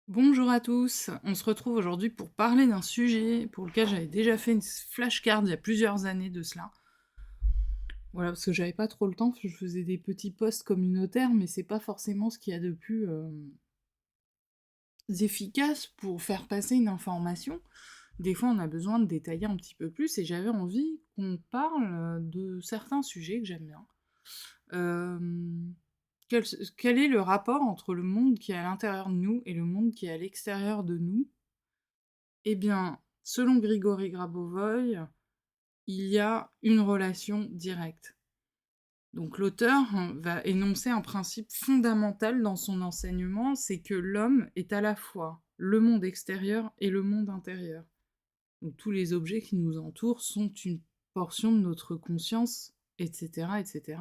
Bonjour à tous, on se retrouve aujourd'hui pour parler d'un sujet pour lequel j'avais déjà fait une flashcard il y a plusieurs années de cela. Voilà, parce que j'avais pas trop le temps, je faisais des petits posts communautaires, mais c'est pas forcément ce qu'il y a de plus efficace pour faire passer une information. Des fois, on a besoin de détailler un petit peu plus, et j'avais envie qu'on parle de certains sujets que j'aime bien. Euh, quel, quel est le rapport entre le monde qui est à l'intérieur de nous et le monde qui est à l'extérieur de nous? Eh bien, selon Grigory Grabovoy, il y a une relation directe. Donc l'auteur va énoncer un principe fondamental dans son enseignement, c'est que l'homme est à la fois le monde extérieur et le monde intérieur. Donc tous les objets qui nous entourent sont une portion de notre conscience, etc., etc.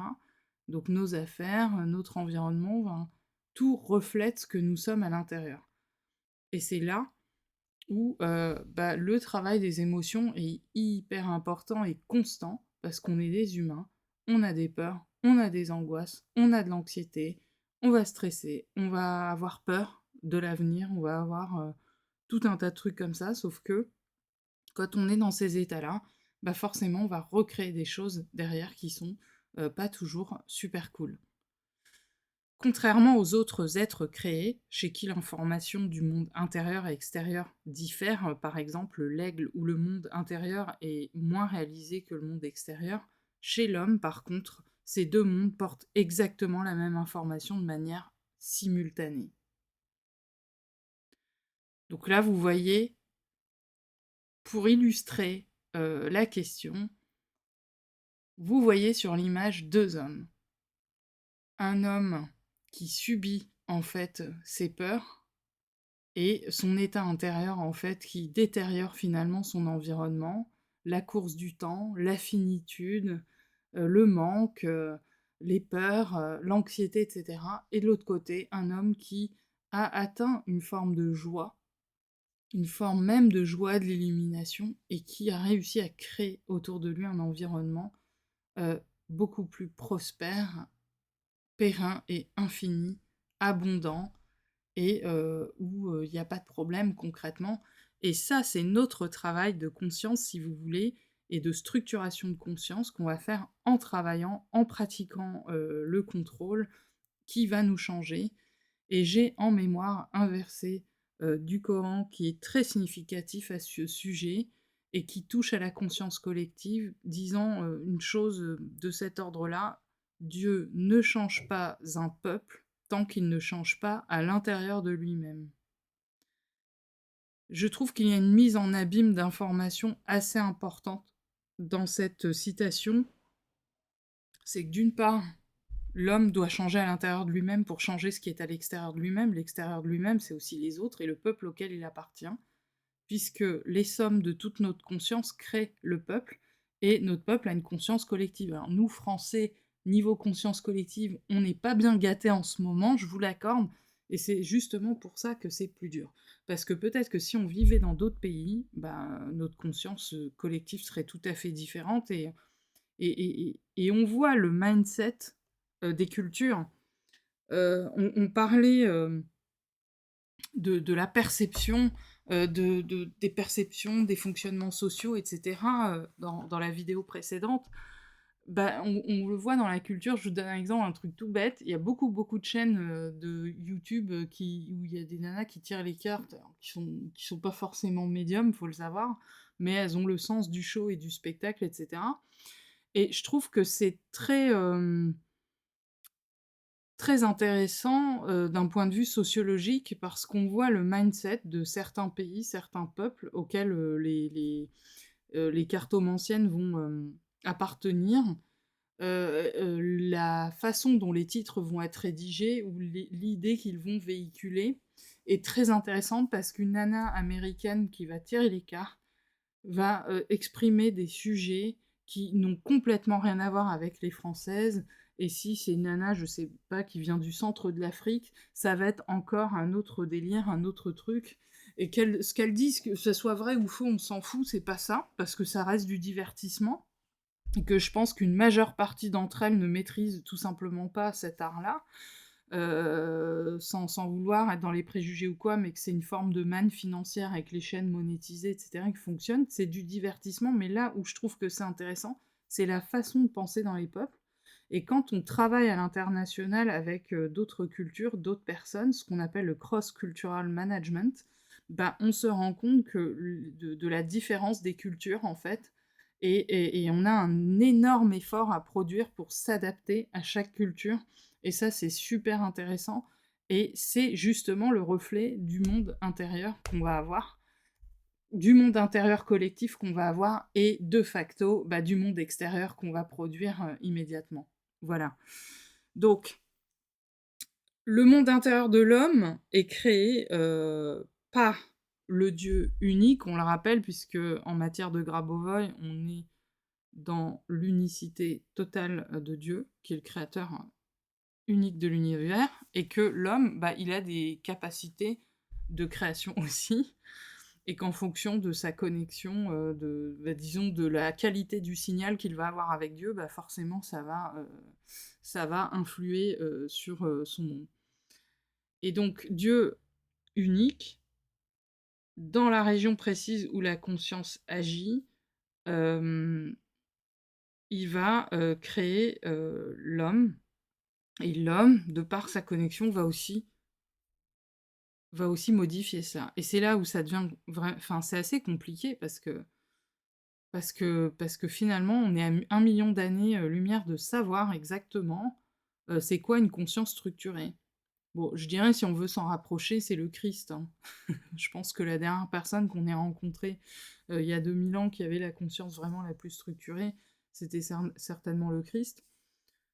Donc nos affaires, notre environnement, tout reflète ce que nous sommes à l'intérieur. Et c'est là où le travail des émotions est hyper important et constant, parce qu'on est des humains, on a des peurs, on a des angoisses, on a de l'anxiété, on va stresser, on va avoir peur de l'avenir, on va avoir tout un tas de trucs comme ça, sauf que quand on est dans ces états-là, bah forcément on va recréer des choses derrière qui sont pas toujours super cool. Contrairement aux autres êtres créés, chez qui l'information du monde intérieur et extérieur diffère, par exemple l'aigle ou le monde intérieur est moins réalisé que le monde extérieur, chez l'homme, par contre, ces deux mondes portent exactement la même information de manière simultanée. Donc là, vous voyez, pour illustrer la question, vous voyez sur l'image deux hommes. Un homme qui subit en fait ses peurs, et son état intérieur en fait qui détériore finalement son environnement, la course du temps, la finitude, le manque, les peurs, l'anxiété, etc. Et de l'autre côté, un homme qui a atteint une forme de joie, une forme même de joie de l'illumination, et qui a réussi à créer autour de lui un environnement euh, beaucoup plus prospère, périn et infini, abondant, et où il n'y a pas de problème concrètement. Et ça, c'est notre travail de conscience, si vous voulez, et de structuration de conscience qu'on va faire en travaillant, en pratiquant le contrôle, qui va nous changer. Et j'ai en mémoire un verset du Coran qui est très significatif à ce sujet et qui touche à la conscience collective, disant une chose de cet ordre-là: Dieu ne change pas un peuple tant qu'il ne change pas à l'intérieur de lui-même. Je trouve qu'il y a une mise en abîme d'informations assez importante dans cette citation. C'est que d'une part, l'homme doit changer à l'intérieur de lui-même pour changer ce qui est à l'extérieur de lui-même. L'extérieur de lui-même, c'est aussi les autres et le peuple auquel il appartient, puisque les sommes de toute notre conscience créent le peuple, et notre peuple a une conscience collective. Alors nous, Français, niveau conscience collective, on n'est pas bien gâtés en ce moment, je vous l'accorde, et c'est justement pour ça que c'est plus dur. Parce que peut-être que si on vivait dans d'autres pays, notre conscience collective serait tout à fait différente, et on voit le mindset des cultures. On parlait de la perception, des perceptions, des fonctionnements sociaux, etc., dans la vidéo précédente. On le voit dans la culture. Je vous donne un exemple, un truc tout bête. Il y a beaucoup de chaînes de YouTube où il y a des nanas qui tirent les cartes, alors, qui sont pas forcément médiums, faut le savoir, mais elles ont le sens du show et du spectacle, etc. Et je trouve que c'est très intéressant d'un point de vue sociologique, parce qu'on voit le mindset de certains pays, certains peuples auxquels les cartomanciennes vont appartenir, la façon dont les titres vont être rédigés ou l'idée qu'ils vont véhiculer est très intéressante, parce qu'une nana américaine qui va tirer les cartes va exprimer des sujets qui n'ont complètement rien à voir avec les françaises. Et si c'est une nana, je sais pas, qui vient du centre de l'Afrique, ça va être encore un autre délire, un autre truc. Et ce qu'elles disent, que ce soit vrai ou faux, on s'en fout, c'est pas ça, parce que ça reste du divertissement. Et que je pense qu'une majeure partie d'entre elles ne maîtrisent tout simplement pas cet art-là. sans vouloir être dans les préjugés ou quoi, mais que c'est une forme de manne financière avec les chaînes monétisées, et cetera, qui fonctionne. C'est du divertissement, mais là où je trouve que c'est intéressant, c'est la façon de penser dans les peuples. Et quand on travaille à l'international avec d'autres cultures, d'autres personnes, ce qu'on appelle le cross-cultural management, bah, on se rend compte de la différence des cultures, en fait, et on a un énorme effort à produire pour s'adapter à chaque culture. Et ça, c'est super intéressant. Et c'est justement le reflet du monde intérieur qu'on va avoir, du monde intérieur collectif qu'on va avoir, et de facto, bah, du monde extérieur qu'on va produire immédiatement. Voilà. Donc, le monde intérieur de l'homme est créé par le Dieu unique, on le rappelle, puisque en matière de Grabovoi, on est dans l'unicité totale de Dieu, qui est le créateur unique de l'univers, et que l'homme, bah, il a des capacités de création aussi, et qu'en fonction de sa connexion, bah, disons, de la qualité du signal qu'il va avoir avec Dieu, bah, forcément, ça va influer sur son monde. Et donc, Dieu unique, dans la région précise où la conscience agit, euh, il va créer l'homme, et l'homme, de par sa connexion, va aussi modifier ça. Et c'est là où ça devient enfin, c'est assez compliqué parce que finalement, on est à 1 million d'années-lumière de savoir exactement c'est quoi une conscience structurée. Bon, je dirais, si on veut s'en rapprocher, c'est le Christ, hein. Je pense que la dernière personne qu'on ait rencontrée il y a 2000 ans qui avait la conscience vraiment la plus structurée, c'était certainement le Christ.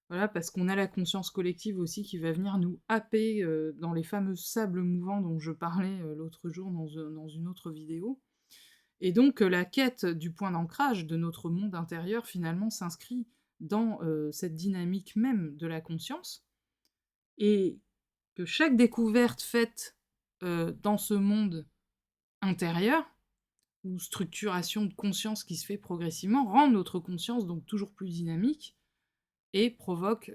Voilà, parce qu'on a la conscience collective aussi qui va venir nous happer dans les fameux sables mouvants dont je parlais l'autre jour dans une autre vidéo. Et donc la quête du point d'ancrage de notre monde intérieur finalement s'inscrit dans cette dynamique même de la conscience, et que chaque découverte faite dans ce monde intérieur, ou structuration de conscience qui se fait progressivement, rend notre conscience donc toujours plus dynamique, et provoque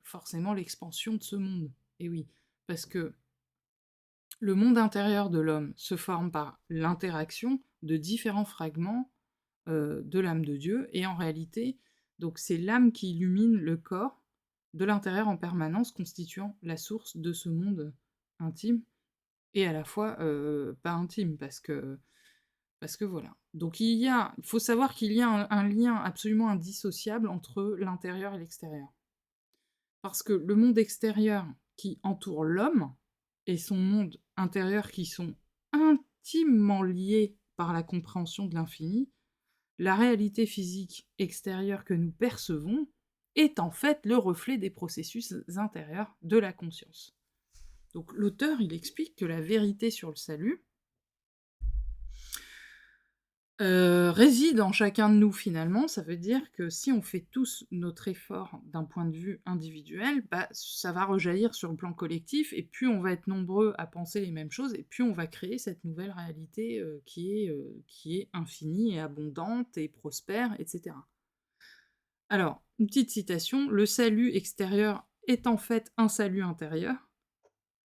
forcément l'expansion de ce monde. Et oui, parce que le monde intérieur de l'homme se forme par l'interaction de différents fragments de l'âme de Dieu, et en réalité, donc c'est l'âme qui illumine le corps de l'intérieur en permanence, constituant la source de ce monde intime, et à la fois pas intime, parce que voilà. Donc il faut savoir qu'il y a un lien absolument indissociable entre l'intérieur et l'extérieur. Parce que le monde extérieur qui entoure l'homme et son monde intérieur qui sont intimement liés par la compréhension de l'infini, la réalité physique extérieure que nous percevons est en fait le reflet des processus intérieurs de la conscience. Donc l'auteur, il explique que la vérité sur le salut réside en chacun de nous finalement. Ça veut dire que si on fait tous notre effort d'un point de vue individuel, bah, ça va rejaillir sur le plan collectif, et plus on va être nombreux à penser les mêmes choses, et plus on va créer cette nouvelle réalité qui est infinie et abondante et prospère, etc. Alors, une petite citation: le salut extérieur est en fait un salut intérieur.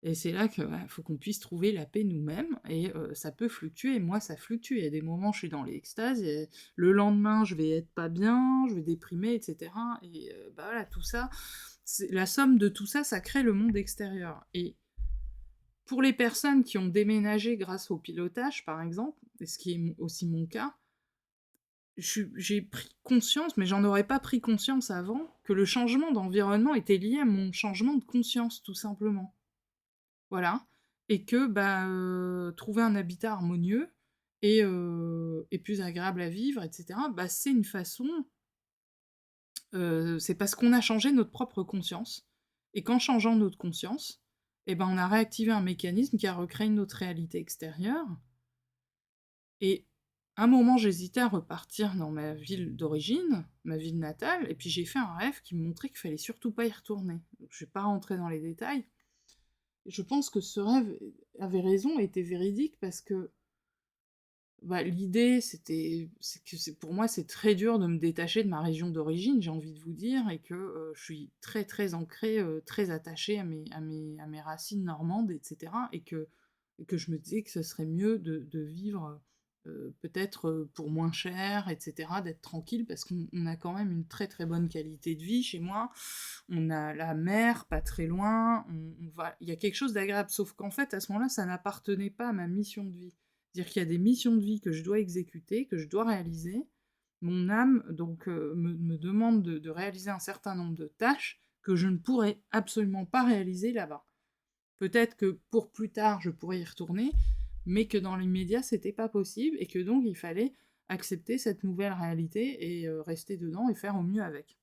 Et c'est là que faut qu'on puisse trouver la paix nous-mêmes, et ça peut fluctuer. Moi, ça fluctue. Il y a des moments, je suis dans l'extase, et le lendemain, je vais être pas bien, je vais déprimer, etc. Et bah voilà, tout ça, la somme de tout ça, ça crée le monde extérieur. Et pour les personnes qui ont déménagé grâce au pilotage, par exemple, et ce qui est aussi mon cas, j'ai pris conscience, mais j'en aurais pas pris conscience avant, que le changement d'environnement était lié à mon changement de conscience, tout simplement. Voilà. Et que bah, trouver un habitat harmonieux et plus agréable à vivre, etc., bah, c'est une façon, c'est parce qu'on a changé notre propre conscience. Et qu'en changeant notre conscience, eh ben, on a réactivé un mécanisme qui a recréé notre réalité extérieure. Et à un moment, j'hésitais à repartir dans ma ville d'origine, ma ville natale, et puis j'ai fait un rêve qui me montrait qu'il fallait surtout pas y retourner. Donc, je vais pas rentrer dans les détails. Je pense que ce rêve avait raison, était véridique, parce que Bah, l'idée, c'est que pour moi, c'est très dur de me détacher de ma région d'origine, j'ai envie de vous dire, et que je suis très très ancrée, très attachée à mes racines normandes, etc. Et que je me disais que ce serait mieux de vivre peut-être pour moins cher, etc., d'être tranquille, parce qu'on a quand même une très très bonne qualité de vie chez moi. On a la mer pas très loin, il y a quelque chose d'agréable, sauf qu'en fait, à ce moment-là, ça n'appartenait pas à ma mission de vie. C'est-à-dire qu'il y a des missions de vie que je dois exécuter, que je dois réaliser. Mon âme donc me demande de réaliser un certain nombre de tâches que je ne pourrais absolument pas réaliser là-bas. Peut-être que pour plus tard, je pourrais y retourner, mais que dans l'immédiat, c'était pas possible, et que donc il fallait accepter cette nouvelle réalité et rester dedans et faire au mieux avec.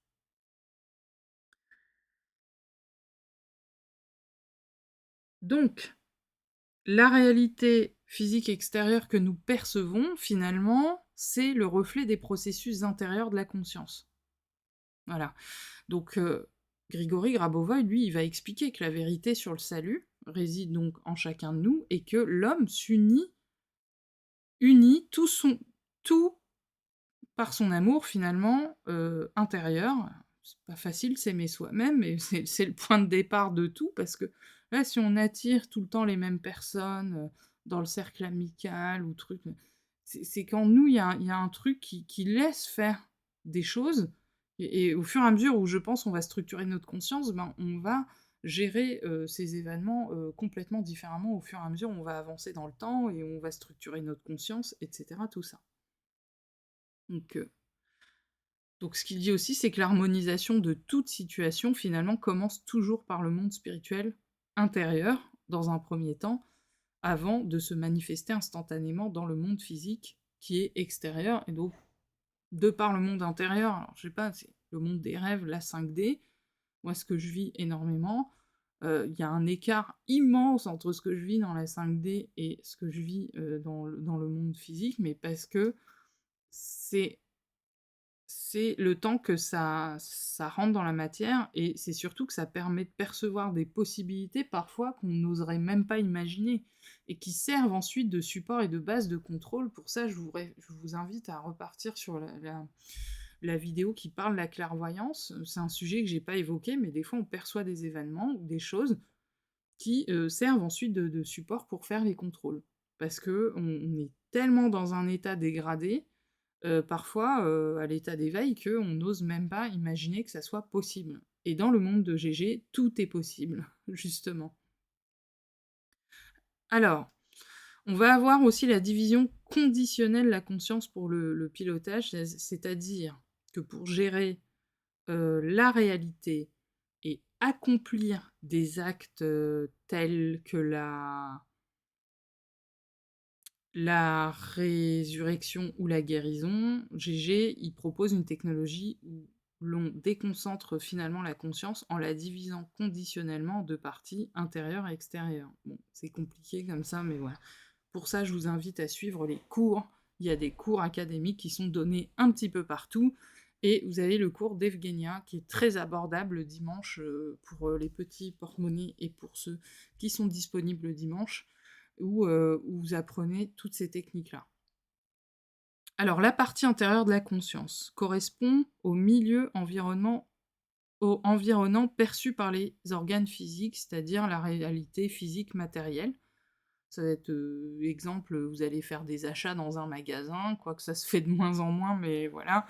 Donc, la réalité physique extérieure que nous percevons, finalement, c'est le reflet des processus intérieurs de la conscience. Voilà. Donc, Grigory Grabovoy, lui, il va expliquer que la vérité sur le salut réside donc en chacun de nous, et que l'homme unit tout par son amour, finalement, intérieur. C'est pas facile s'aimer soi-même, mais c'est le point de départ de tout, parce que là, si on attire tout le temps les mêmes personnes dans le cercle amical ou truc, c'est qu'en nous, il y a un truc qui laisse faire des choses, et au fur et à mesure où je pense on va structurer notre conscience, ben, on va gérer ces événements complètement différemment au fur et à mesure où on va avancer dans le temps et on va structurer notre conscience, etc. Tout ça. Donc, ce qu'il dit aussi, c'est que l'harmonisation de toute situation, finalement, commence toujours par le monde spirituel intérieur, dans un premier temps, avant de se manifester instantanément dans le monde physique qui est extérieur. Et donc, de par le monde intérieur, alors je sais pas, c'est le monde des rêves, la 5D, moi ce que je vis énormément, il y a un écart immense entre ce que je vis dans la 5D et ce que je vis dans le monde physique, mais parce que c'est c'est le temps que ça rentre dans la matière, et c'est surtout que ça permet de percevoir des possibilités parfois qu'on n'oserait même pas imaginer, et qui servent ensuite de support et de base de contrôle. Pour ça, je vous invite à repartir sur la vidéo qui parle de la clairvoyance. C'est un sujet que j'ai pas évoqué, mais des fois on perçoit des événements ou des choses qui servent ensuite de support pour faire les contrôles. Parce que on est tellement dans un état dégradé, parfois, à l'état d'éveil, qu'on n'ose même pas imaginer que ça soit possible. Et dans le monde de GG, tout est possible, justement. Alors, on va avoir aussi la division conditionnelle de la conscience pour le pilotage, c'est-à-dire que pour gérer la réalité et accomplir des actes tels que la résurrection ou la guérison, GG, il propose une technologie où l'on déconcentre finalement la conscience en la divisant conditionnellement en deux parties, intérieure et extérieure. Bon, c'est compliqué comme ça, mais voilà. Pour ça, je vous invite à suivre les cours. Il y a des cours académiques qui sont donnés un petit peu partout. Et vous avez le cours d'Evgenia qui est très abordable le dimanche pour les petits porte-monnaies et pour ceux qui sont disponibles le dimanche, où vous apprenez toutes ces techniques-là. Alors, la partie intérieure de la conscience correspond au milieu environnant perçu par les organes physiques, c'est-à-dire la réalité physique matérielle. Ça va être, exemple, vous allez faire des achats dans un magasin, quoique ça se fait de moins en moins, mais voilà.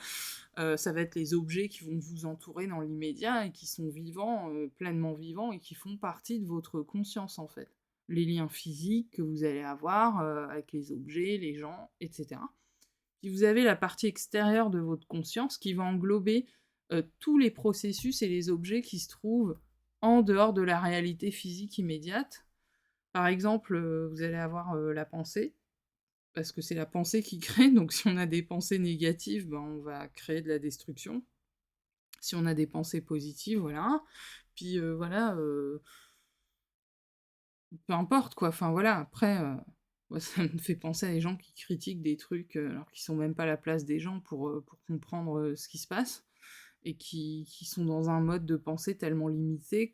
Ça va être les objets qui vont vous entourer dans l'immédiat et qui sont vivants, pleinement vivants, et qui font partie de votre conscience, en fait. Les liens physiques que vous allez avoir avec les objets, les gens, etc. Puis vous avez la partie extérieure de votre conscience qui va englober tous les processus et les objets qui se trouvent en dehors de la réalité physique immédiate. Par exemple, vous allez avoir la pensée, parce que c'est la pensée qui crée, donc si on a des pensées négatives, ben, on va créer de la destruction. Si on a des pensées positives, voilà. Puis voilà, peu importe quoi, enfin voilà, après, moi ça me fait penser à des gens qui critiquent des trucs alors qu'ils sont même pas à la place des gens pour comprendre ce qui se passe, et qui sont dans un mode de pensée tellement limité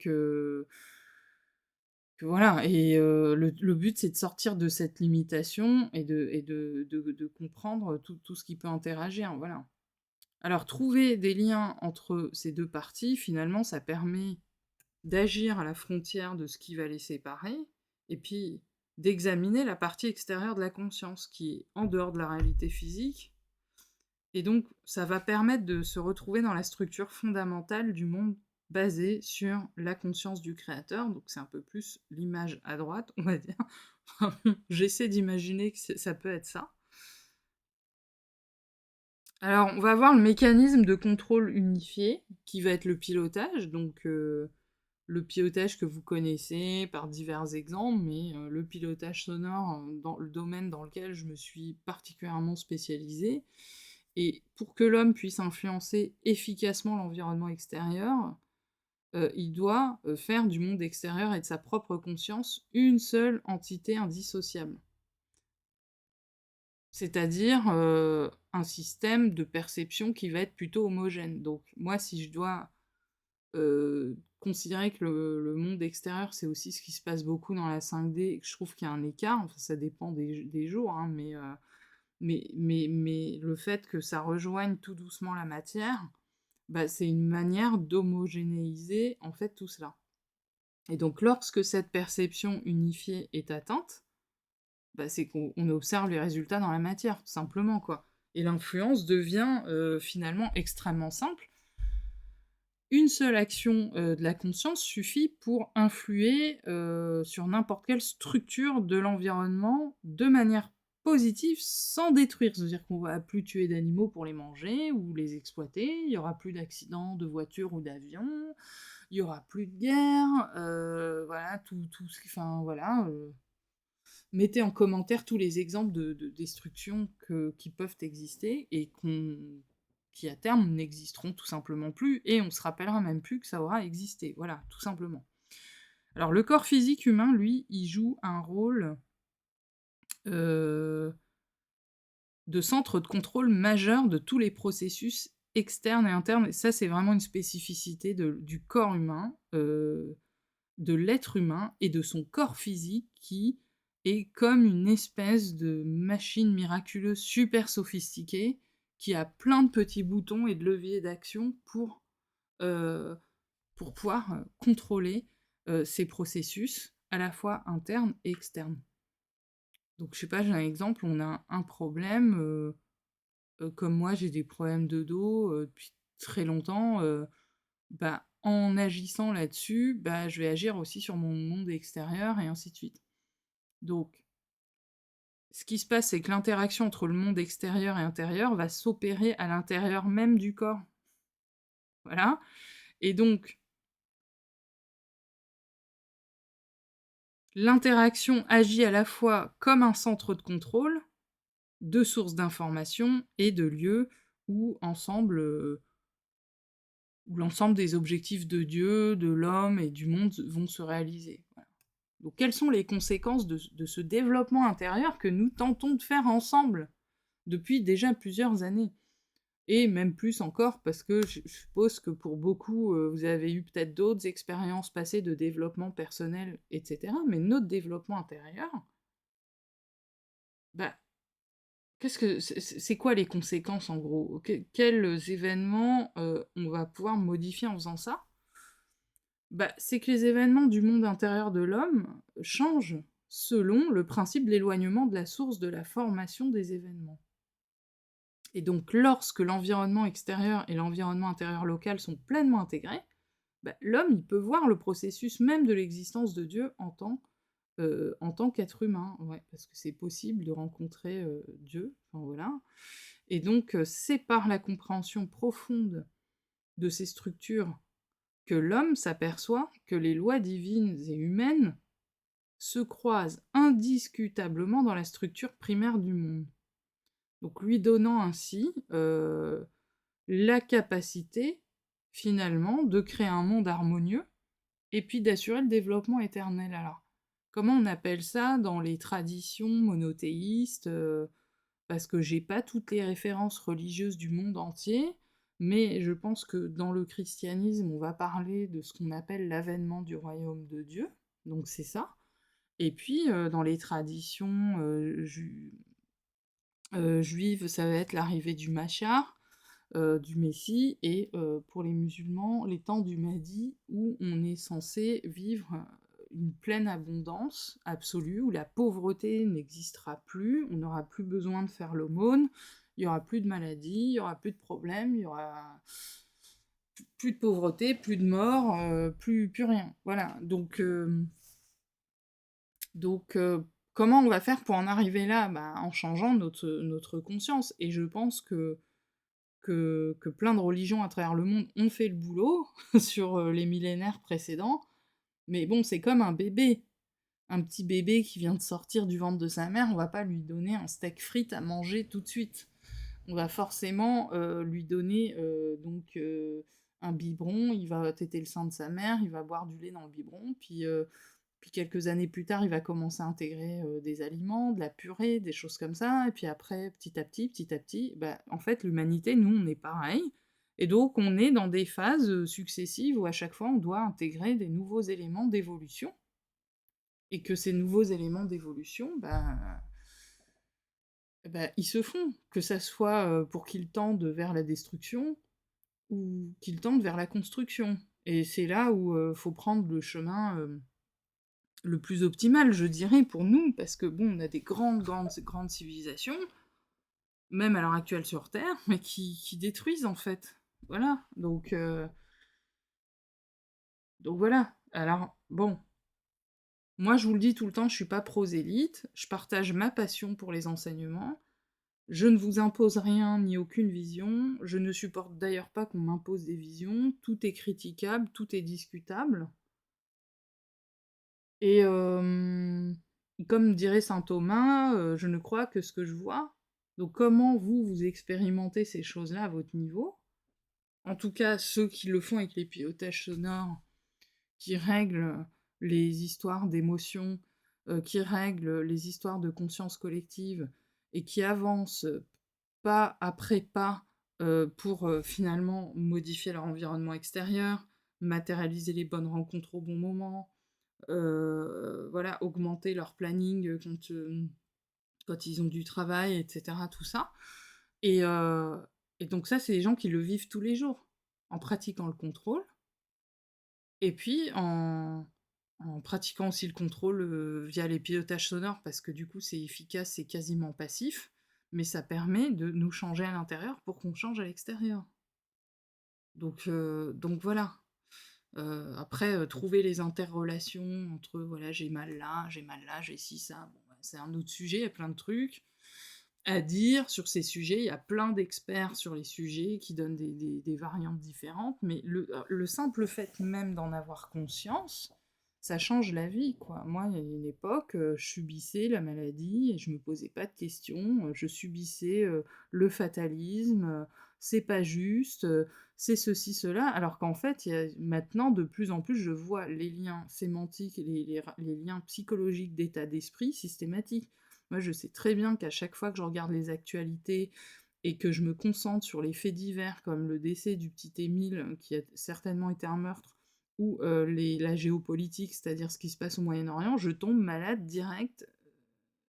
Voilà, et le but, c'est de sortir de cette limitation et de comprendre tout ce qui peut interagir, voilà. Alors trouver des liens entre ces 2 parties, finalement, ça permet d'agir à la frontière de ce qui va les séparer et puis d'examiner la partie extérieure de la conscience qui est en dehors de la réalité physique, et donc ça va permettre de se retrouver dans la structure fondamentale du monde basée sur la conscience du créateur, donc c'est un peu plus l'image à droite, on va dire. J'essaie d'imaginer que ça peut être ça. Alors, on va voir le mécanisme de contrôle unifié, qui va être le pilotage, donc le pilotage que vous connaissez par divers exemples, mais le pilotage sonore dans le domaine dans lequel je me suis particulièrement spécialisée. Et pour que l'homme puisse influencer efficacement l'environnement extérieur, il doit faire du monde extérieur et de sa propre conscience une seule entité indissociable. C'est-à-dire un système de perception qui va être plutôt homogène. Donc moi, si je dois considérer que le monde extérieur, c'est aussi ce qui se passe beaucoup dans la 5D, et que je trouve qu'il y a un écart, enfin ça dépend des jours, hein, mais le fait que ça rejoigne tout doucement la matière, bah, c'est une manière d'homogénéiser en fait tout cela. Et donc lorsque cette perception unifiée est atteinte, bah, c'est qu'on observe les résultats dans la matière, tout simplement, quoi. Et l'influence devient finalement extrêmement simple. Une seule action de la conscience suffit pour influer sur n'importe quelle structure de l'environnement de manière positive sans détruire. C'est-à-dire qu'on va plus tuer d'animaux pour les manger ou les exploiter, il y aura plus d'accidents de voitures ou d'avions, il y aura plus de guerre, voilà, tout ce qui... Enfin, voilà... mettez en commentaire tous les exemples de destruction qui peuvent exister et qui à terme n'existeront tout simplement plus, et on se rappellera même plus que ça aura existé. Voilà, tout simplement. Alors le corps physique humain, lui, il joue un rôle euh, de centre de contrôle majeur de tous les processus externes et internes. Et ça, c'est vraiment une spécificité du corps humain, de l'être humain et de son corps physique qui est comme une espèce de machine miraculeuse super sophistiquée qui a plein de petits boutons et de leviers d'action euh, pour pouvoir contrôler ces processus à la fois internes et externes. Donc je sais pas, j'ai un exemple, on a un problème, comme moi j'ai des problèmes de dos depuis très longtemps, bah, en agissant là-dessus, bah, je vais agir aussi sur mon monde extérieur et ainsi de suite. Donc, ce qui se passe, c'est que l'interaction entre le monde extérieur et intérieur va s'opérer à l'intérieur même du corps. Voilà. Et donc, l'interaction agit à la fois comme un centre de contrôle, de sources d'information et de lieux où où l'ensemble des objectifs de Dieu, de l'homme et du monde vont se réaliser. Voilà. Donc, quelles sont les conséquences de ce développement intérieur que nous tentons de faire ensemble depuis déjà plusieurs années? Et même plus encore, parce que je suppose que pour beaucoup, vous avez eu peut-être d'autres expériences passées de développement personnel, etc. Mais notre développement intérieur, bah, c'est quoi les conséquences en gros? Quels événements on va pouvoir modifier en faisant ça? Bah, c'est que les événements du monde intérieur de l'homme changent selon le principe de l'éloignement de la source de la formation des événements. Et donc, lorsque l'environnement extérieur et l'environnement intérieur local sont pleinement intégrés, bah, l'homme il peut voir le processus même de l'existence de Dieu en tant qu'être humain, ouais, parce que c'est possible de rencontrer Dieu, enfin voilà. Et donc, c'est par la compréhension profonde de ces structures que l'homme s'aperçoit que les lois divines et humaines se croisent indiscutablement dans la structure primaire du monde. Donc lui donnant ainsi la capacité, finalement, de créer un monde harmonieux et puis d'assurer le développement éternel. Alors, comment on appelle ça dans les traditions monothéistes parce que j'ai pas toutes les références religieuses du monde entier, mais je pense que dans le christianisme, on va parler de ce qu'on appelle l'avènement du royaume de Dieu. donc c'est ça. Et puis, dans les traditions, juives, ça va être l'arrivée du Mashiach, du Messie, et pour les musulmans, les temps du Mahdi, où on est censé vivre une pleine abondance absolue, où la pauvreté n'existera plus, on n'aura plus besoin de faire l'aumône, il y aura plus de maladies, il y aura plus de problèmes, il y aura plus de pauvreté, plus de morts, plus rien. Voilà. Donc, comment on va faire pour en arriver là? Bah, en changeant notre conscience. Et je pense que plein de religions à travers le monde ont fait le boulot sur les millénaires précédents. Mais bon, c'est comme un bébé. Un petit bébé qui vient de sortir du ventre de sa mère, on va pas lui donner un steak frites à manger tout de suite. On va forcément lui donner un biberon, il va téter le sein de sa mère, il va boire du lait dans le biberon, puis quelques années plus tard, il va commencer à intégrer des aliments, de la purée, des choses comme ça, et puis après, petit à petit, bah, en fait, l'humanité, nous, on est pareil, et donc on est dans des phases successives où à chaque fois, on doit intégrer des nouveaux éléments d'évolution, et que ces nouveaux éléments d'évolution, bah, ils se font, que ça soit pour qu'ils tendent vers la destruction ou qu'ils tendent vers la construction. Et c'est là où faut prendre le chemin le plus optimal, je dirais, pour nous, parce que bon, on a des grandes civilisations, même à l'heure actuelle sur Terre, mais qui détruisent en fait. Voilà. Donc voilà. Alors, bon, moi je vous le dis tout le temps, je suis pas prosélyte, je partage ma passion pour les enseignements. Je ne vous impose rien ni aucune vision, je ne supporte d'ailleurs pas qu'on m'impose des visions, tout est critiquable, tout est discutable, et comme dirait saint Thomas, je ne crois que ce que je vois. Donc comment vous expérimentez ces choses-là à votre niveau? En tout cas, ceux qui le font avec les pilotages sonores, qui règlent les histoires d'émotions, qui règlent les histoires de conscience collective, et qui avancent pas après pas pour finalement modifier leur environnement extérieur, matérialiser les bonnes rencontres au bon moment, voilà, augmenter leur planning quand ils ont du travail, etc., tout ça. Et, euh, et donc ça, c'est des gens qui le vivent tous les jours, en pratiquant le contrôle, et puis en pratiquant aussi le contrôle via les pilotages sonores, parce que du coup c'est efficace, c'est quasiment passif, mais ça permet de nous changer à l'intérieur pour qu'on change à l'extérieur. Donc voilà. Après, trouver les interrelations entre, voilà, j'ai mal là, j'ai ci, ça, bon, bah, c'est un autre sujet, il y a plein de trucs à dire sur ces sujets, il y a plein d'experts sur les sujets qui donnent des variantes différentes, mais le simple fait même d'en avoir conscience, ça change la vie, quoi. Moi, il y a une époque, je subissais la maladie et je me posais pas de questions, je subissais le fatalisme, c'est pas juste, c'est ceci, cela, alors qu'en fait, maintenant, de plus en plus, je vois les liens sémantiques, les liens psychologiques d'état d'esprit systématiques. Moi, je sais très bien qu'à chaque fois que je regarde les actualités et que je me concentre sur les faits divers, comme le décès du petit Émile, qui a certainement été un meurtre, ou la géopolitique, c'est-à-dire ce qui se passe au Moyen-Orient, je tombe malade direct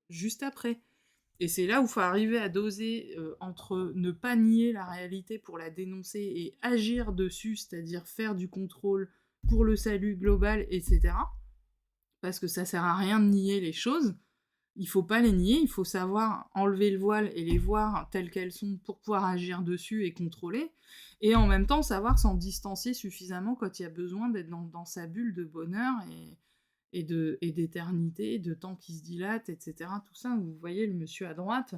juste après. Et c'est là où il faut arriver à doser entre ne pas nier la réalité pour la dénoncer et agir dessus, c'est-à-dire faire du contrôle pour le salut global, etc. Parce que ça sert à rien de nier les choses, il faut pas les nier, il faut savoir enlever le voile et les voir telles qu'elles sont pour pouvoir agir dessus et contrôler, et en même temps savoir s'en distancier suffisamment quand il y a besoin d'être dans sa bulle de bonheur et d'éternité, de temps qui se dilate, etc. Tout ça, vous voyez le monsieur à droite,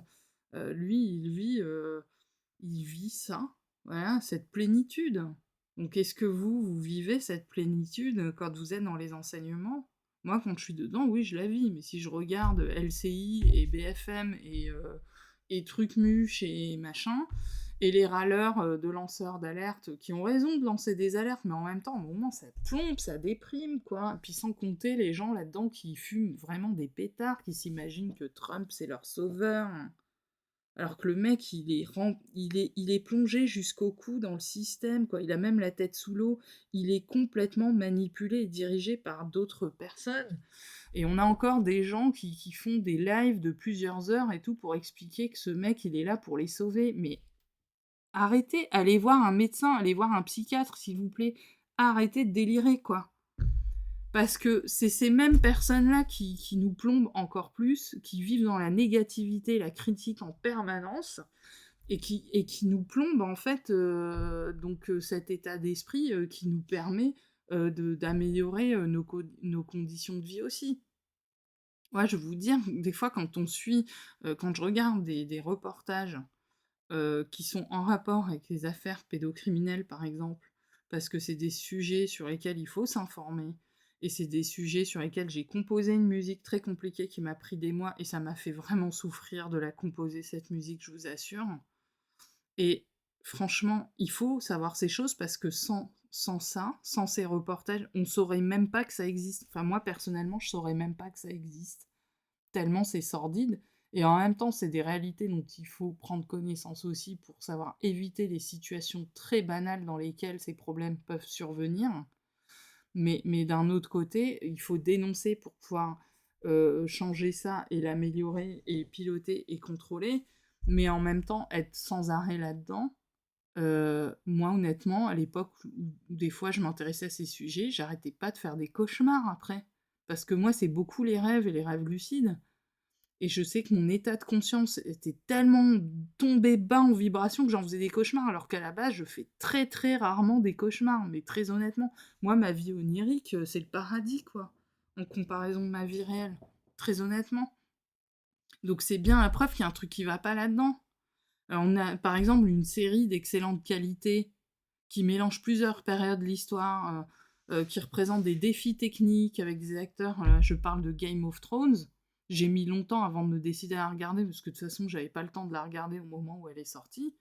lui, il vit ça, voilà, cette plénitude. Donc est-ce que vous vivez cette plénitude quand vous êtes dans les enseignements? Moi, quand je suis dedans, oui, je la vis, mais si je regarde LCI et BFM et Trucmuche et machin, et les râleurs de lanceurs d'alerte qui ont raison de lancer des alertes, mais en même temps, à un moment, ça plombe, ça déprime, quoi. Et puis sans compter les gens là-dedans qui fument vraiment des pétards, qui s'imaginent que Trump, c'est leur sauveur. Alors que le mec, il est plongé jusqu'au cou dans le système, quoi. Il a même la tête sous l'eau. Il est complètement manipulé et dirigé par d'autres personnes. Et on a encore des gens qui font des lives de plusieurs heures et tout pour expliquer que ce mec, il est là pour les sauver. Mais arrêtez, allez voir un médecin, allez voir un psychiatre, s'il vous plaît. Arrêtez de délirer, quoi. Parce que c'est ces mêmes personnes-là qui nous plombent encore plus, qui vivent dans la négativité, la critique en permanence, et qui nous plombent en fait donc cet état d'esprit qui nous permet d'améliorer nos conditions de vie aussi. Ouais, je vais vous dire, des fois quand je regarde des reportages qui sont en rapport avec les affaires pédocriminelles, par exemple, parce que c'est des sujets sur lesquels il faut s'informer, et c'est des sujets sur lesquels j'ai composé une musique très compliquée qui m'a pris des mois, et ça m'a fait vraiment souffrir de la composer, cette musique, je vous assure. Et franchement, il faut savoir ces choses parce que sans ça, sans ces reportages, on saurait même pas que ça existe. Enfin, moi, personnellement, je saurais même pas que ça existe tellement c'est sordide. Et en même temps, c'est des réalités dont il faut prendre connaissance aussi pour savoir éviter les situations très banales dans lesquelles ces problèmes peuvent survenir. Mais d'un autre côté, il faut dénoncer pour pouvoir changer ça et l'améliorer et piloter et contrôler, mais en même temps être sans arrêt là-dedans. Moi, honnêtement, à l'époque où des fois je m'intéressais à ces sujets, j'arrêtais pas de faire des cauchemars après. Parce que moi, c'est beaucoup les rêves et les rêves lucides. Et je sais que mon état de conscience était tellement tombé bas en vibration que j'en faisais des cauchemars, alors qu'à la base, je fais très très rarement des cauchemars, mais très honnêtement, moi, ma vie onirique, c'est le paradis, quoi, en comparaison de ma vie réelle, très honnêtement. Donc c'est bien la preuve qu'il y a un truc qui va pas là-dedans. Alors, on a, par exemple, une série d'excellente qualité qui mélange plusieurs périodes de l'histoire, qui représente des défis techniques avec des acteurs. Je parle de Game of Thrones. J'ai mis longtemps avant de me décider à la regarder, parce que de toute façon, j'avais pas le temps de la regarder au moment où elle est sortie.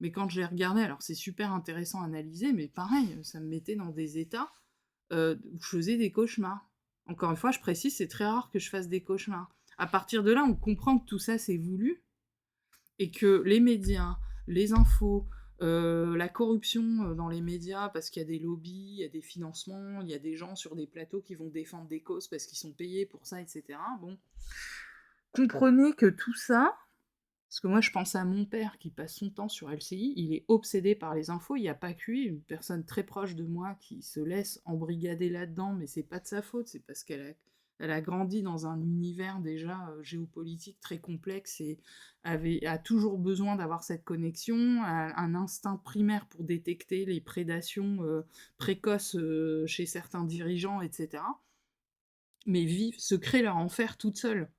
Mais quand je l'ai regardée, alors c'est super intéressant à analyser, mais pareil, ça me mettait dans des états où je faisais des cauchemars. Encore une fois, je précise, c'est très rare que je fasse des cauchemars. À partir de là, on comprend que tout ça, c'est voulu, et que les médias, les infos, la corruption dans les médias, parce qu'il y a des lobbies, il y a des financements, il y a des gens sur des plateaux qui vont défendre des causes parce qu'ils sont payés pour ça, etc. Bon, comprenez que tout ça, parce que moi je pense à mon père qui passe son temps sur LCI, il est obsédé par les infos, il n'y a pas que lui, une personne très proche de moi qui se laisse embrigader là-dedans, mais c'est pas de sa faute, c'est parce qu'elle a grandi dans un univers déjà géopolitique très complexe et a toujours besoin d'avoir cette connexion, a un instinct primaire pour détecter les prédations précoces chez certains dirigeants, etc. Mais se créent leur enfer toute seule.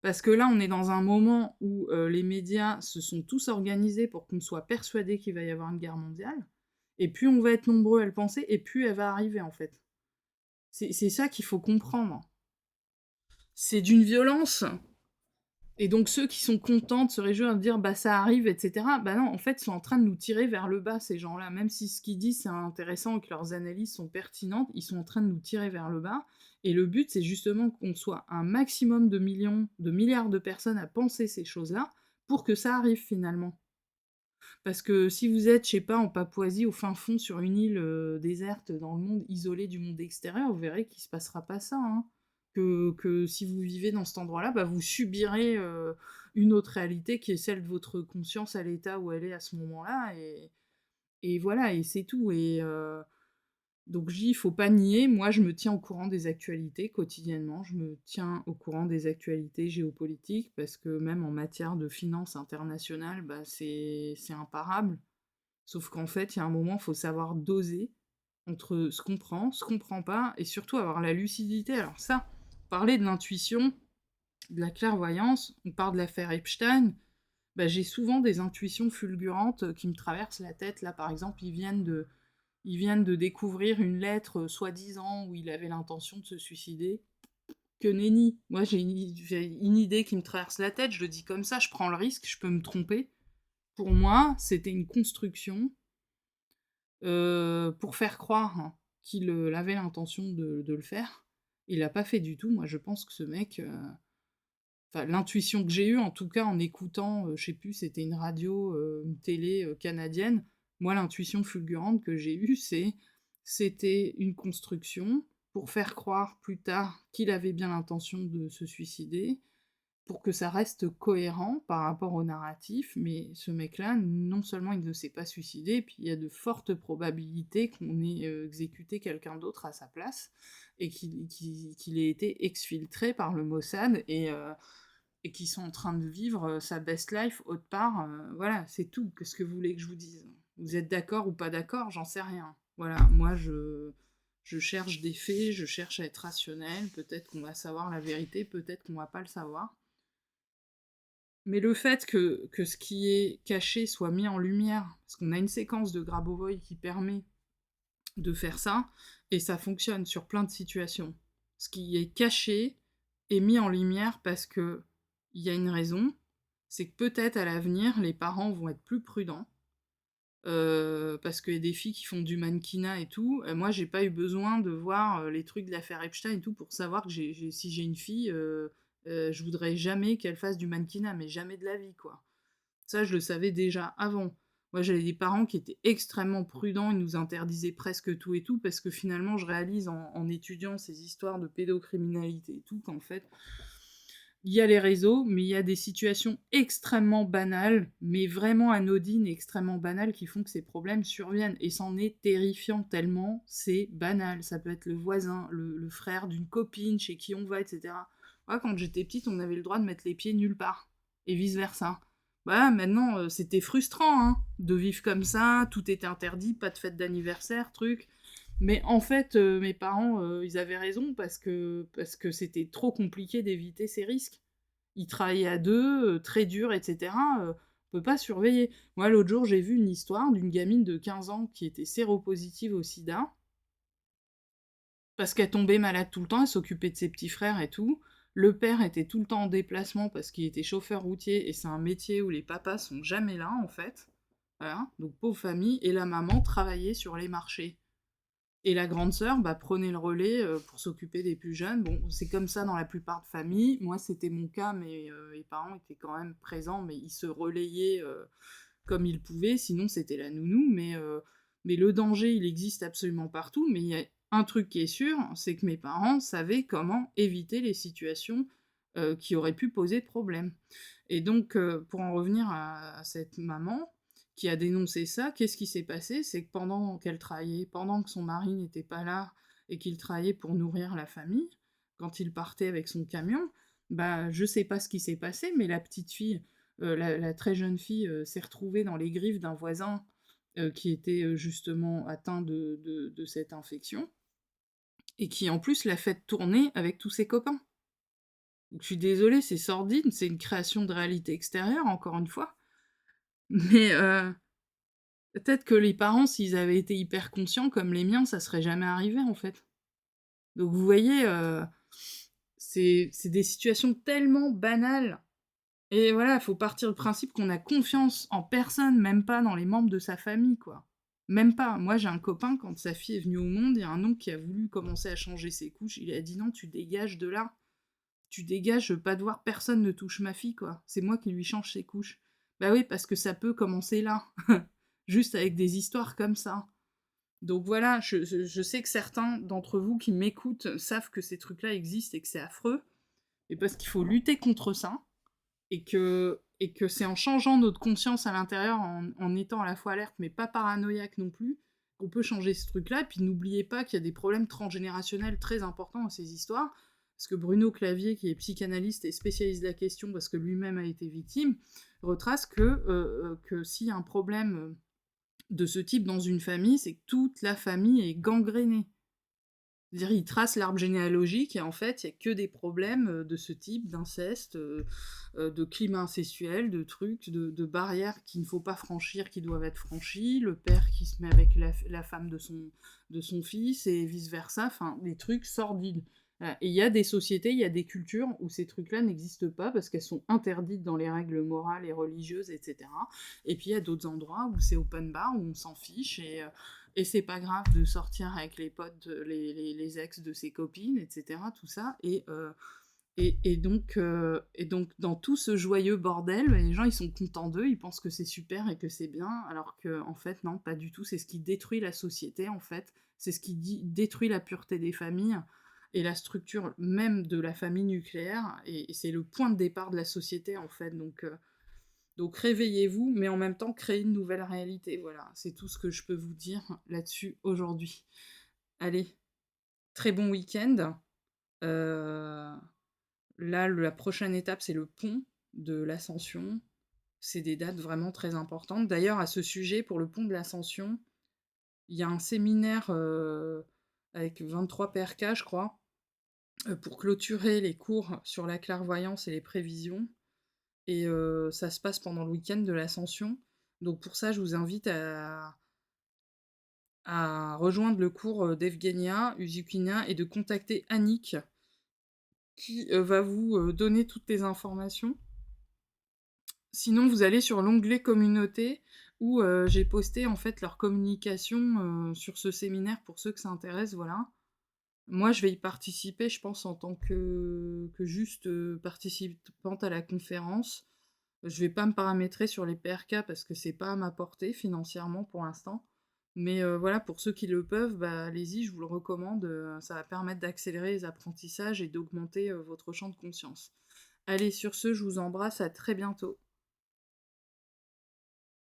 Parce que là, on est dans un moment où les médias se sont tous organisés pour qu'on soit persuadé qu'il va y avoir une guerre mondiale. Et plus on va être nombreux à le penser, et plus elle va arriver, en fait. C'est ça qu'il faut comprendre. C'est d'une violence. Et donc ceux qui sont contents de se réjouir, de dire bah ça arrive, etc. Bah non, en fait, ils sont en train de nous tirer vers le bas, ces gens-là. Même si ce qu'ils disent c'est intéressant et que leurs analyses sont pertinentes, ils sont en train de nous tirer vers le bas. Et le but, c'est justement qu'on soit un maximum de millions, de milliards de personnes à penser ces choses-là pour que ça arrive finalement. Parce que si vous êtes, je sais pas, en Papouasie, au fin fond, sur une île déserte dans le monde, isolée du monde extérieur, vous verrez qu'il se passera pas ça, hein. Que si vous vivez dans cet endroit-là, bah, vous subirez une autre réalité qui est celle de votre conscience à l'état où elle est à ce moment-là, et voilà, et c'est tout. Et donc je dis, il faut pas nier, moi je me tiens au courant des actualités quotidiennement, je me tiens au courant des actualités géopolitiques, parce que même en matière de finances internationales, bah, c'est imparable. Sauf qu'en fait, il y a un moment, il faut savoir doser entre ce qu'on prend pas, et surtout avoir la lucidité. Alors ça, parler de l'intuition, de la clairvoyance, on parle de l'affaire Epstein, bah, j'ai souvent des intuitions fulgurantes qui me traversent la tête. Là, par exemple, ils viennent de découvrir une lettre soi-disant où il avait l'intention de se suicider. Que nenni. Moi, j'ai une idée qui me traverse la tête, je le dis comme ça, je prends le risque, je peux me tromper. Pour moi, c'était une construction pour faire croire qu'il avait l'intention de le faire. Il l'a pas fait du tout. Moi, je pense que ce mec, enfin, l'intuition que j'ai eue, en tout cas, en écoutant, je sais plus, c'était une radio, une télé, canadienne. Moi, l'intuition fulgurante que j'ai eue, c'était une construction pour faire croire plus tard qu'il avait bien l'intention de se suicider, pour que ça reste cohérent par rapport au narratif, mais ce mec-là, non seulement il ne s'est pas suicidé, puis il y a de fortes probabilités qu'on ait exécuté quelqu'un d'autre à sa place, et qu'il ait été exfiltré par le Mossad, et qu'ils sont en train de vivre sa best life autre part. Voilà, c'est tout. Qu'est-ce que vous voulez que je vous dise? Vous êtes d'accord ou pas d'accord? J'en sais rien. Voilà, moi je cherche des faits, je cherche à être rationnel, peut-être qu'on va savoir la vérité, peut-être qu'on va pas le savoir. Mais le fait que ce qui est caché soit mis en lumière, parce qu'on a une séquence de Grabovoi qui permet de faire ça, et ça fonctionne sur plein de situations. Ce qui est caché est mis en lumière parce que il y a une raison, c'est que peut-être à l'avenir, les parents vont être plus prudents, parce qu'il y a des filles qui font du mannequinat et tout. Moi, j'ai pas eu besoin de voir les trucs de l'affaire Epstein et tout pour savoir que si j'ai une fille, je voudrais jamais qu'elle fasse du mannequinat, mais jamais de la vie, quoi. Ça, je le savais déjà avant. Moi, j'avais des parents qui étaient extrêmement prudents, ils nous interdisaient presque tout et tout, parce que finalement, je réalise en étudiant ces histoires de pédocriminalité et tout, qu'en fait, il y a les réseaux, mais il y a des situations extrêmement banales, mais vraiment anodines et extrêmement banales qui font que ces problèmes surviennent. Et c'en est terrifiant tellement c'est banal. Ça peut être le voisin, le frère d'une copine chez qui on va, etc. Moi, quand j'étais petite, on avait le droit de mettre les pieds nulle part. Et vice-versa. Voilà, maintenant, c'était frustrant, hein, de vivre comme ça, tout était interdit, pas de fête d'anniversaire, truc. Mais en fait, mes parents, ils avaient raison parce que c'était trop compliqué d'éviter ces risques. Ils travaillaient à deux, très dur, etc. On peut pas surveiller. Moi, l'autre jour, j'ai vu une histoire d'une gamine de 15 ans qui était séropositive au sida, parce qu'elle tombait malade tout le temps, elle s'occupait de ses petits frères et tout. Le père était tout le temps en déplacement parce qu'il était chauffeur routier, et c'est un métier où les papas sont jamais là, en fait. Voilà, donc pauvre famille. Et la maman travaillait sur les marchés. Et la grande sœur, bah, prenait le relais pour s'occuper des plus jeunes. Bon, c'est comme ça dans la plupart de familles. Moi, c'était mon cas, mais les parents étaient quand même présents, mais ils se relayaient comme ils pouvaient. Sinon, c'était la nounou. Mais le danger, il existe absolument partout. Mais il y a un truc qui est sûr, c'est que mes parents savaient comment éviter les situations qui auraient pu poser problème. Et donc, pour en revenir à cette maman, qui a dénoncé ça, qu'est-ce qui s'est passé? C'est que pendant qu'elle travaillait, pendant que son mari n'était pas là et qu'il travaillait pour nourrir la famille, quand il partait avec son camion, bah je sais pas ce qui s'est passé, mais la petite fille, la très jeune fille, s'est retrouvée dans les griffes d'un voisin qui était justement atteint de cette infection, et qui en plus l'a fait tourner avec tous ses copains. Donc, je suis désolée, c'est sordide, c'est une création de réalité extérieure, encore une fois, mais peut-être que les parents, s'ils avaient été hyper conscients comme les miens, ça serait jamais arrivé, en fait. Donc vous voyez, c'est des situations tellement banales, et voilà, il faut partir du principe qu'on a confiance en personne, même pas dans les membres de sa famille, quoi. Même pas. Moi, j'ai un copain, quand sa fille est venue au monde, il y a un oncle qui a voulu commencer à changer ses couches, il a dit: «Non, tu dégages de là. Tu dégages, je veux pas te voir, personne ne touche ma fille, quoi. C'est moi qui lui change ses couches.» Bah oui, parce que ça peut commencer là. Juste avec des histoires comme ça. Donc voilà, je sais que certains d'entre vous qui m'écoutent savent que ces trucs-là existent et que c'est affreux, et parce qu'il faut lutter contre ça, et que c'est en changeant notre conscience à l'intérieur, en étant à la fois alerte mais pas paranoïaque non plus, qu'on peut changer ce truc-là. Puis n'oubliez pas qu'il y a des problèmes transgénérationnels très importants dans ces histoires, parce que Bruno Clavier, qui est psychanalyste et spécialiste de la question parce que lui-même a été victime, retrace que s'il y a un problème de ce type dans une famille, c'est que toute la famille est gangrénée. C'est-à-dire, il trace l'arbre généalogique et en fait, il n'y a que des problèmes de ce type, d'inceste, de climat incestuel, de trucs, de barrières qu'il ne faut pas franchir, qui doivent être franchies, le père qui se met avec la femme de son fils, et vice-versa, enfin, des trucs sordides. Voilà. Et il y a des sociétés, il y a des cultures où ces trucs-là n'existent pas parce qu'elles sont interdites dans les règles morales et religieuses, etc. Et puis il y a d'autres endroits où c'est open bar, où on s'en fiche, et c'est pas grave de sortir avec les potes, les ex de ses copines, etc. Tout ça. Et donc dans tout ce joyeux bordel, bah, les gens, ils sont contents d'eux, ils pensent que c'est super et que c'est bien, alors que en fait, non, pas du tout. C'est ce qui détruit la société, en fait. C'est ce qui détruit la pureté des familles et la structure même de la famille nucléaire, et c'est le point de départ de la société, en fait. Donc réveillez-vous, mais en même temps, créez une nouvelle réalité. Voilà, c'est tout ce que je peux vous dire là-dessus aujourd'hui. Allez, très bon week-end. Euh, Là, la prochaine étape, c'est le pont de l'Ascension. C'est des dates vraiment très importantes. D'ailleurs, à ce sujet, pour le pont de l'Ascension, il y a un séminaire avec 23 PRK, je crois, pour clôturer les cours sur la clairvoyance et les prévisions. Et ça se passe pendant le week-end de l'Ascension. Donc pour ça, je vous invite à rejoindre le cours d'Evgenia Uzukina et de contacter Annick, qui va vous donner toutes les informations. Sinon, vous allez sur l'onglet communauté où j'ai posté en fait leur communication sur ce séminaire pour ceux que ça intéresse, voilà. Moi, je vais y participer, je pense, en tant que juste participante à la conférence. Je vais pas me paramétrer sur les PRK parce que c'est pas à ma portée financièrement pour l'instant. Mais voilà, pour ceux qui le peuvent, bah, allez-y, je vous le recommande. Ça va permettre d'accélérer les apprentissages et d'augmenter votre champ de conscience. Allez, sur ce, je vous embrasse, à très bientôt.